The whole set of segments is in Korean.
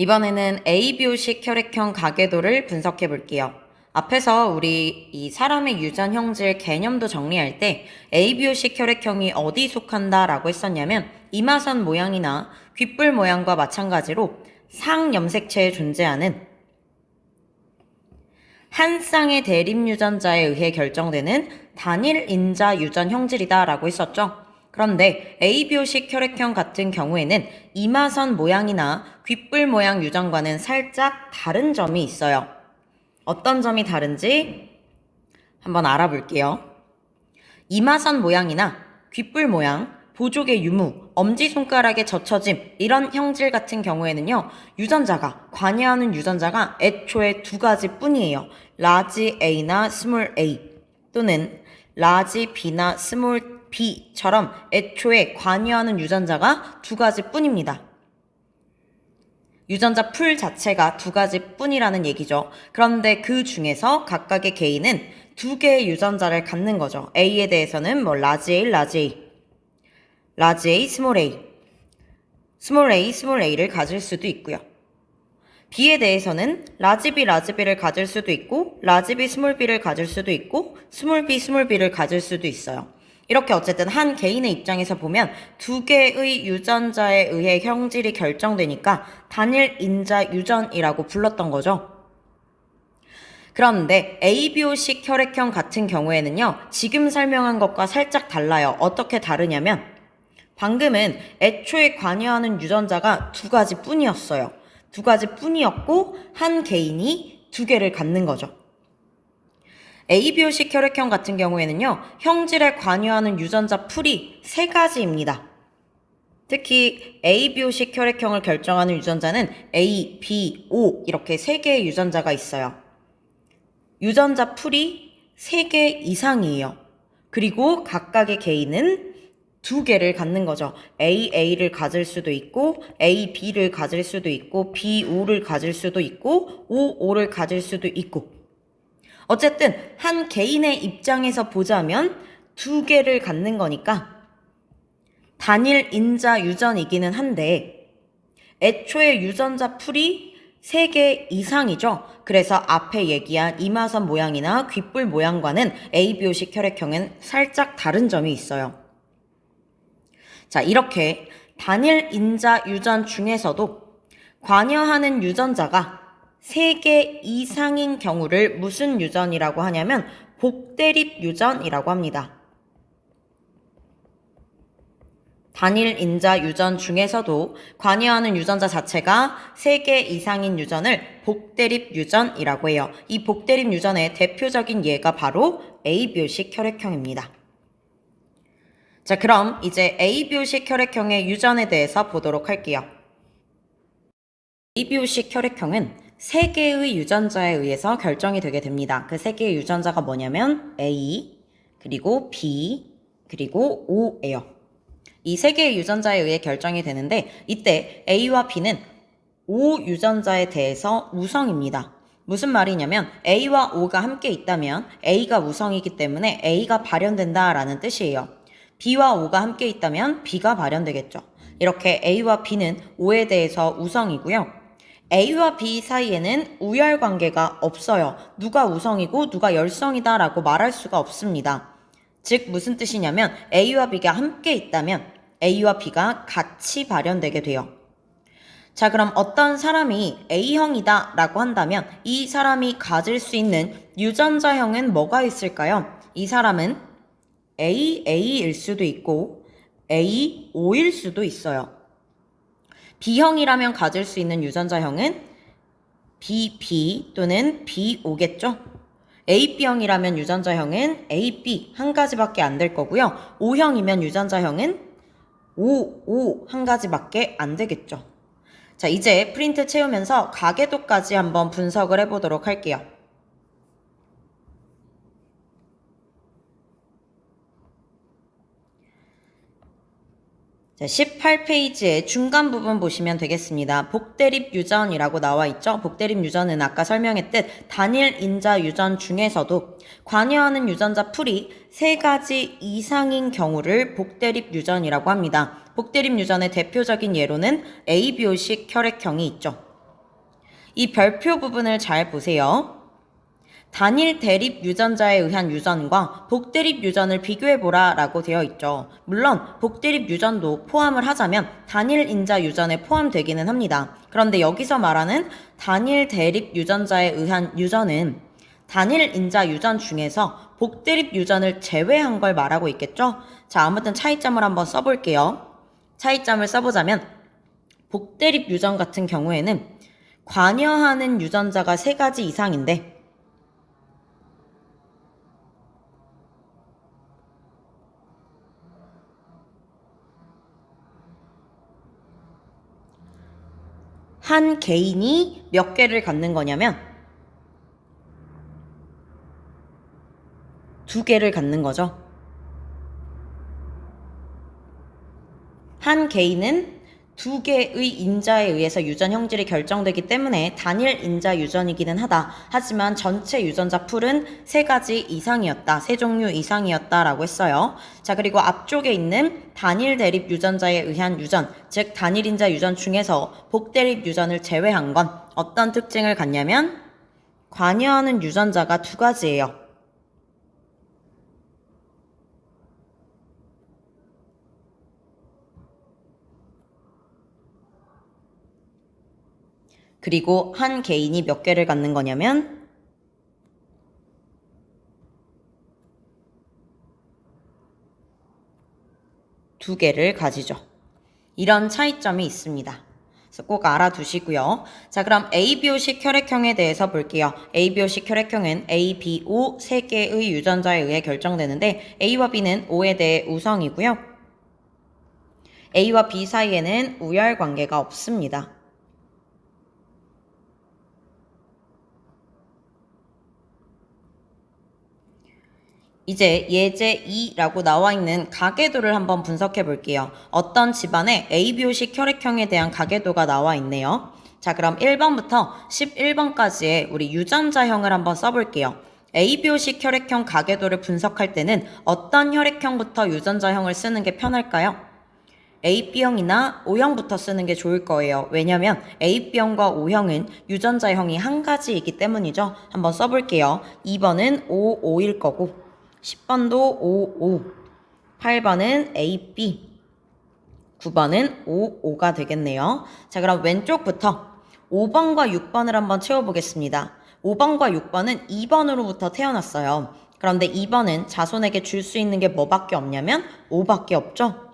이번에는 ABO식 혈액형 가계도를 분석해 볼게요. 앞에서 우리 이 사람의 유전 형질 개념도 정리할 때 ABO식 혈액형이 어디 속한다 라고 했었냐면 이마선 모양이나 귓불 모양과 마찬가지로 상염색체에 존재하는 한 쌍의 대립 유전자에 의해 결정되는 단일 인자 유전 형질이다 라고 했었죠. 그런데 ABO식 혈액형 같은 경우에는 이마선 모양이나 귓불 모양 유전과는 살짝 다른 점이 있어요. 어떤 점이 다른지 한번 알아볼게요. 이마선 모양이나 귓불 모양, 보조개 유무, 엄지손가락에 젖혀짐 이런 형질 같은 경우에는요. 유전자가 관여하는 유전자가 애초에 두 가지 뿐이에요. 라지 A나 스몰 a 또는 라지 B나 스몰 b처럼 애초에 관여하는 유전자가 두 가지 뿐입니다. 유전자 풀 자체가 두 가지 뿐이라는 얘기죠. 그런데 그 중에서 각각의 개인은 두 개의 유전자를 갖는 거죠. A에 대해서는 라지 A, 라지 A, 라지 A, 스몰 a, 스몰 a, 스몰 a를 가질 수도 있고요. B에 대해서는 라지 B, 라지 B를 가질 수도 있고 라지 B, 스몰 b를 가질 수도 있고 스몰 B, 스몰 b를 가질 수도 있어요. 이렇게 어쨌든 한 개인의 입장에서 보면 두 개의 유전자에 의해 형질이 결정되니까 단일 인자 유전이라고 불렀던 거죠. 그런데 ABO식 혈액형 같은 경우에는요. 지금 설명한 것과 살짝 달라요. 어떻게 다르냐면 방금은 애초에 관여하는 유전자가 두 가지 뿐이었어요. 두 가지 뿐이었고 한 개인이 두 개를 갖는 거죠. ABO식 혈액형 같은 경우에는요. 형질에 관여하는 유전자 풀이 세 가지입니다. 특히 ABO식 혈액형을 결정하는 유전자는 A, B, O 이렇게 세 개의 유전자가 있어요. 유전자 풀이 3개 이상이에요. 그리고 각각의 개인은 두 개를 갖는 거죠. AA를 가질 수도 있고 AB를 가질 수도 있고 BO를 가질 수도 있고 OO를 가질 수도 있고 어쨌든 한 개인의 입장에서 보자면 두 개를 갖는 거니까 단일 인자 유전이기는 한데 애초에 유전자 풀이 3개 이상이죠. 그래서 앞에 얘기한 이마선 모양이나 귓불 모양과는 ABO식 혈액형은 살짝 다른 점이 있어요. 자, 이렇게 단일 인자 유전 중에서도 관여하는 유전자가 3개 이상인 경우를 무슨 유전이라고 하냐면 복대립 유전이라고 합니다. 단일 인자 유전 중에서도 관여하는 유전자 자체가 3개 이상인 유전을 복대립 유전이라고 해요. 이 복대립 유전의 대표적인 예가 바로 ABO식 혈액형입니다. 자, 그럼 이제 ABO식 혈액형의 유전에 대해서 보도록 할게요. ABO식 혈액형은 3개의 유전자에 의해서 결정이 되게 됩니다. 그 3개의 유전자가 뭐냐면 A, 그리고 B, 그리고 O예요. 이 3개의 유전자에 의해 결정이 되는데 이때 A와 B는 O 유전자에 대해서 우성입니다. 무슨 말이냐면 A와 O가 함께 있다면 A가 우성이기 때문에 A가 발현된다라는 뜻이에요. B와 O가 함께 있다면 B가 발현되겠죠. 이렇게 A와 B는 O에 대해서 우성이고요. A와 B 사이에는 우열 관계가 없어요. 누가 우성이고 누가 열성이다 라고 말할 수가 없습니다. 즉 무슨 뜻이냐면 A와 B가 함께 있다면 A와 B가 같이 발현되게 돼요. 자, 그럼 어떤 사람이 A형이다 라고 한다면 이 사람이 가질 수 있는 유전자형은 뭐가 있을까요? 이 사람은 AA일 수도 있고 AO일 수도 있어요. B형이라면 가질 수 있는 유전자형은 BB 또는 BO겠죠? AB형이라면 유전자형은 AB 한 가지밖에 안 될 거고요. O형이면 유전자형은 OO 한 가지밖에 안 되겠죠. 자, 이제 프린트 채우면서 가계도까지 한번 분석을 해보도록 할게요. 자, 18페이지의 중간 부분 보시면 되겠습니다. 복대립 유전이라고 나와 있죠. 복대립 유전은 아까 설명했듯 단일 인자 유전 중에서도 관여하는 유전자 풀이 3가지 이상인 경우를 복대립 유전이라고 합니다. 복대립 유전의 대표적인 예로는 ABO식 혈액형이 있죠. 이 별표 부분을 잘 보세요. 단일 대립 유전자에 의한 유전과 복대립 유전을 비교해보라 라고 되어 있죠. 물론 복대립 유전도 포함을 하자면 단일 인자 유전에 포함되기는 합니다. 그런데 여기서 말하는 단일 대립 유전자에 의한 유전은 단일 인자 유전 중에서 복대립 유전을 제외한 걸 말하고 있겠죠? 자, 아무튼 차이점을 한번 써볼게요. 차이점을 써보자면 복대립 유전 같은 경우에는 관여하는 유전자가 3가지 이상인데 한 개인이 몇 개를 갖는 거냐면 2개를 갖는 거죠. 한 개인은 2개의 인자에 의해서 유전 형질이 결정되기 때문에 단일 인자 유전이기는 하다. 하지만 전체 유전자 풀은 3가지 이상이었다. 3종류 이상이었다 라고 했어요. 자, 그리고 앞쪽에 있는 단일 대립 유전자에 의한 유전, 즉 단일 인자 유전 중에서 복대립 유전을 제외한 건 어떤 특징을 갖냐면 관여하는 유전자가 2가지예요. 그리고 한 개인이 몇 개를 갖는 거냐면 2개를 가지죠. 이런 차이점이 있습니다. 그래서 꼭 알아두시고요. 자, 그럼 ABO식 혈액형에 대해서 볼게요. ABO식 혈액형은 A, B, O 3개의 유전자에 의해 결정되는데 A와 B는 O에 대해 우성이고요. A와 B 사이에는 우열 관계가 없습니다. 이제 예제 2라고 나와 있는 가계도를 한번 분석해 볼게요. 어떤 집안의 ABO식 혈액형에 대한 가계도가 나와 있네요. 자, 그럼 1번부터 11번까지의 우리 유전자형을 한번 써볼게요. ABO식 혈액형 가계도를 분석할 때는 어떤 혈액형부터 유전자형을 쓰는 게 편할까요? AB형이나 O형부터 쓰는 게 좋을 거예요. 왜냐면 AB형과 O형은 유전자형이 한 가지이기 때문이죠. 한번 써볼게요. 2번은 OO일 거고 10번도 OO, 8번은 AB, 9번은 OO가 되겠네요. 자, 그럼 왼쪽부터 5번과 6번을 한번 채워보겠습니다. 5번과 6번은 2번으로부터 태어났어요. 그런데 2번은 자손에게 줄 수 있는 게 뭐밖에 없냐면 5밖에 없죠.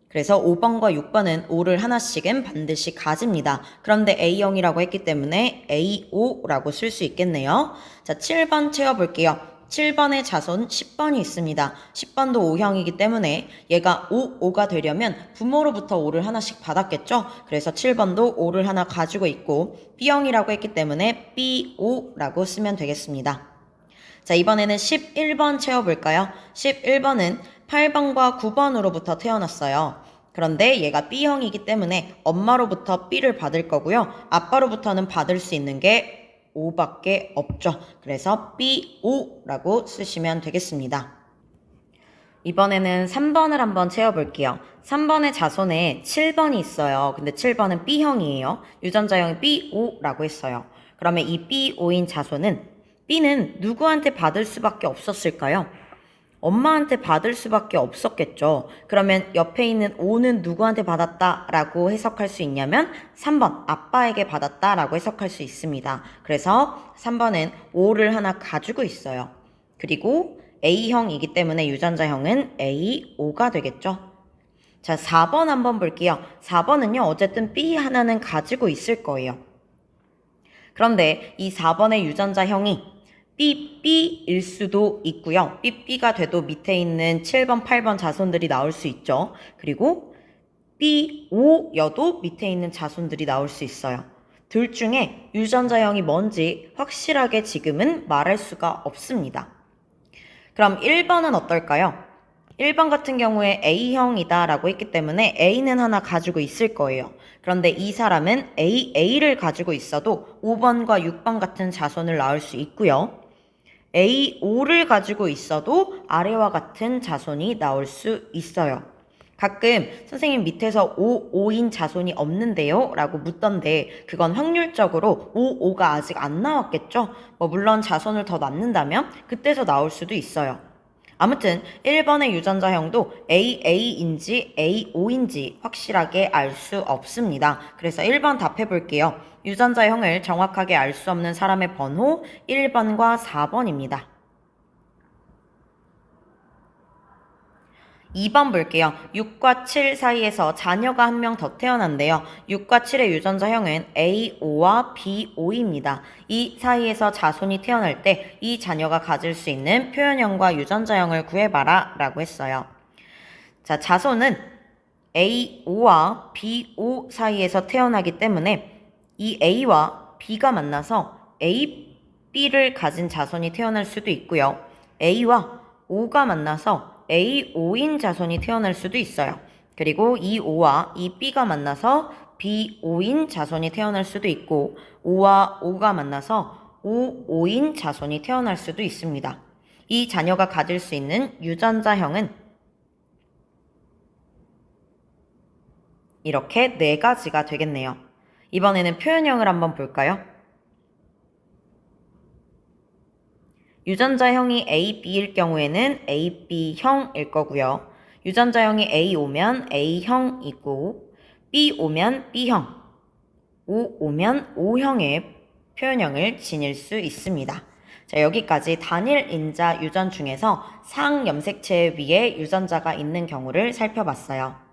그래서 5번과 6번은 O를 하나씩은 반드시 가집니다. 그런데 A형이라고 했기 때문에 AO라고 쓸 수 있겠네요. 자, 7번 채워볼게요. 7번의 자손 10번이 있습니다. 10번도 O형이기 때문에 얘가 O가 되려면 부모로부터 O를 하나씩 받았겠죠? 그래서 7번도 O를 하나 가지고 있고 B형이라고 했기 때문에 BO라고 쓰면 되겠습니다. 자, 이번에는 11번 채워볼까요? 11번은 8번과 9번으로부터 태어났어요. 그런데 얘가 B형이기 때문에 엄마로부터 B를 받을 거고요. 아빠로부터는 받을 수 있는 게 5밖에 없죠. 그래서 BO라고 쓰시면 되겠습니다. 이번에는 3번을 한번 채워볼게요. 3번의 자손에 7번이 있어요. 근데 7번은 B형이에요. 유전자형이 BO라고 했어요. 그러면 이 BO인 자손은 B는 누구한테 받을 수밖에 없었을까요? 엄마한테 받을 수밖에 없었겠죠. 그러면 옆에 있는 O는 누구한테 받았다라고 해석할 수 있냐면 3번 아빠에게 받았다라고 해석할 수 있습니다. 그래서 3번은 O를 하나 가지고 있어요. 그리고 A형이기 때문에 유전자형은 AO가 되겠죠. 자, 4번 한번 볼게요. 4번은요, 어쨌든 B 하나는 가지고 있을 거예요. 그런데 이 4번의 유전자형이 BB일 수도 있고요. BB가 돼도 밑에 있는 7번, 8번 자손들이 나올 수 있죠. 그리고 BO여도 밑에 있는 자손들이 나올 수 있어요. 둘 중에 유전자형이 뭔지 확실하게 지금은 말할 수가 없습니다. 그럼 1번은 어떨까요? 1번 같은 경우에 A형이다 라고 했기 때문에 A는 하나 가지고 있을 거예요. 그런데 이 사람은 A를 가지고 있어도 5번과 6번 같은 자손을 낳을 수 있고요. AO를 가지고 있어도 아래와 같은 자손이 나올 수 있어요. 가끔 선생님 밑에서 5인 자손이 없는데요? 라고 묻던데 그건 확률적으로 5가 아직 안 나왔겠죠? 물론 자손을 더 낳는다면 그때서 나올 수도 있어요. 아무튼 1번의 유전자형도 AA인지 A5인지 확실하게 알 수 없습니다. 그래서 1번 답해 볼게요. 유전자형을 정확하게 알 수 없는 사람의 번호 1번과 4번입니다. 2번 볼게요. 6과 7 사이에서 자녀가 한 명 더 태어난대요. 6과 7의 유전자형은 A5와 B5입니다. 이 사이에서 자손이 태어날 때 이 자녀가 가질 수 있는 표현형과 유전자형을 구해봐라 라고 했어요. 자, 자손은 A5와 B5 사이에서 태어나기 때문에 이 A와 B가 만나서 A, B를 가진 자손이 태어날 수도 있고요. A와 O가 만나서 A5인 자손이 태어날 수도 있어요. 그리고 이 O와 이 B가 만나서 B5인 자손이 태어날 수도 있고 O와 O가 만나서 O5인 자손이 태어날 수도 있습니다. 이 자녀가 가질 수 있는 유전자형은 이렇게 4가지가 되겠네요. 이번에는 표현형을 한번 볼까요? 유전자형이 A, B일 경우에는 A, B형일 거고요. 유전자형이 A 오면 A형이고 B 오면 B형, O 오면 O형의 표현형을 지닐 수 있습니다. 자, 여기까지 단일 인자 유전 중에서 상염색체 위에 유전자가 있는 경우를 살펴봤어요.